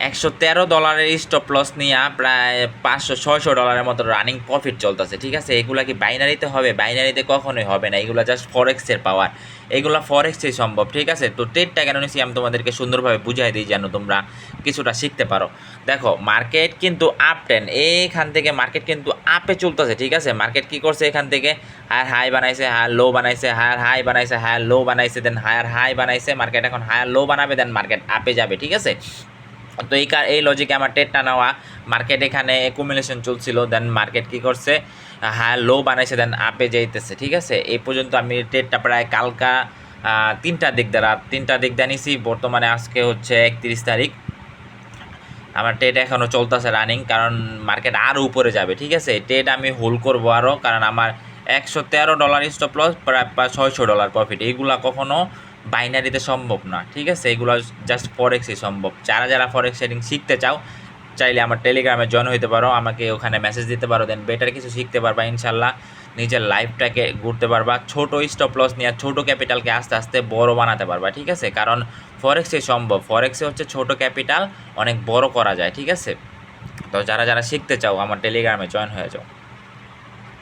$113 stop loss নিয়ে প্রায় $500-600 মতো রানিং প্রফিট চলতেছে, ঠিক আছে। এগুলা কি বাইনারিতে হবে? বাইনারিতে কখনোই হবে না, এগুলো জাস্ট ফরেক্সের পাওয়ার, এগুলো ফরেক্সেই সম্ভব, ঠিক আছে। তো ট্রেডটা কেন নিচ্ছি আমি তোমাদেরকে সুন্দরভাবে বুঝাই দিই যেন তোমরা কিছুটা শিখতে পারো। দেখো মার্কেট কিন্তু আপ ট্রেন্ড, এইখান থেকে মার্কেট কিন্তু আপে চলতেছে, ঠিক আছে। মার্কেট কি করছে, এখান থেকে হায়ার হাই বানাইছে, হায়ার লো বানাইছে, হায়ার হাই বানাইছে, হায়ার লো বানাইছে, দেন হায়ার হাই বানাইছে, মার্কেট এখন হায়ার লো বানাবে, দেন মার্কেট আপে যাবে, ঠিক আছে। তো এই লজিকে আমার ট্রেডটা নেওয়া। মার্কেট এখানে একুমুলেশন চলছিল, দেন মার্কেট কি করছে, হায়ার লো বানাইছে, দেন আপে যাইতেছে, ঠিক আছে। এই পর্যন্ত আমি ট্রেডটা প্রায় কালকা 3টার দিক দিয়ে নিছি। বর্তমানে আজকে হচ্ছে 31 তারিখ, আমার ট্রেড এখনও চলতেছে রানিং, কারণ মার্কেট আরও উপরে যাবে, ঠিক আছে। ট্রেড আমি হোল্ড করবো আরও, কারণ আমার $113 স্টপ লস, প্রায় $600 প্রফিট, এইগুলা কখনো বাইনারিতে সম্ভব না, ঠিক আছে। এগুলো জাস্ট ফরেক্সই সম্ভব। যারা যারা ফরেক্স ট্রেডিং শিখতে চাও, চাইলে আমার টেলিগ্রামে জয়েন হইতে পারো, আমাকে ওখানে মেসেজ দিতে পারো, দেন বেটার কিছু শিখতে পারবা ইনশাল্লাহ। নিজের লাইফটাকে ঘুরতে পারবা, ছোট স্টপ লস নিয়ে ছোট ক্যাপিটালকে আস্তে আস্তে বড় বানাতে পারবা, ঠিক আছে। কারণ ফরেক্সে সম্ভব, ফরেক্সে হচ্ছে ছোট ক্যাপিটাল অনেক বড় করা যায়, ঠিক আছে। তো যারা যারা শিখতে চাও আমার টেলিগ্রামে জয়েন হয়ে যাও।